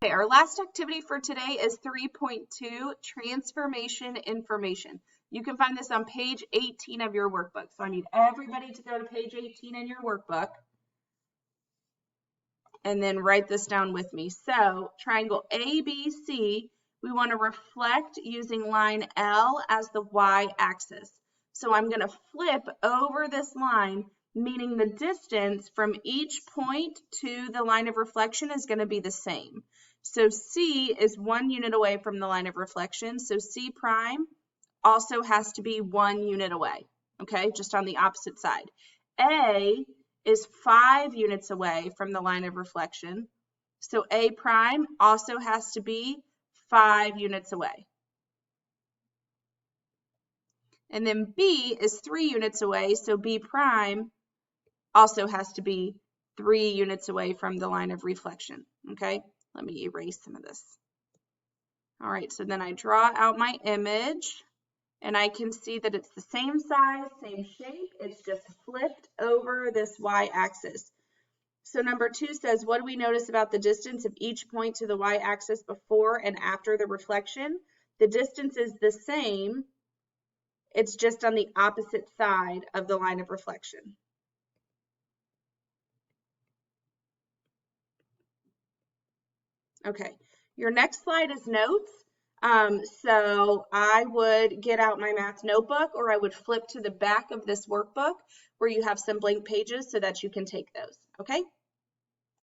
Okay, our last activity for today is 3.2, transformation information. You can find this on page 18 of your workbook. So I need everybody to go to page 18 in your workbook and then write this down with me. So triangle ABC, we want to reflect using line L as the y-axis. So I'm going to flip over this line, meaning the distance from each point to the line of reflection is going to be the same. So C is 1 unit away from the line of reflection. So C prime also has to be 1 unit away, okay, just on the opposite side. A is 5 units away from the line of reflection. So A prime also has to be 5 units away. And then B is 3 units away, so B prime also has to be 3 units away from the line of reflection, okay? Let me erase some of this. All right, so then I draw out my image, and I can see that it's the same size, same shape, it's just flipped over this y-axis. So number 2 says, what do we notice about the distance of each point to the y-axis before and after the reflection? The distance is the same, it's just on the opposite side of the line of reflection. Okay, your next slide is notes. So I would get out my math notebook, or I would flip to the back of this workbook where you have some blank pages so that you can take those, okay?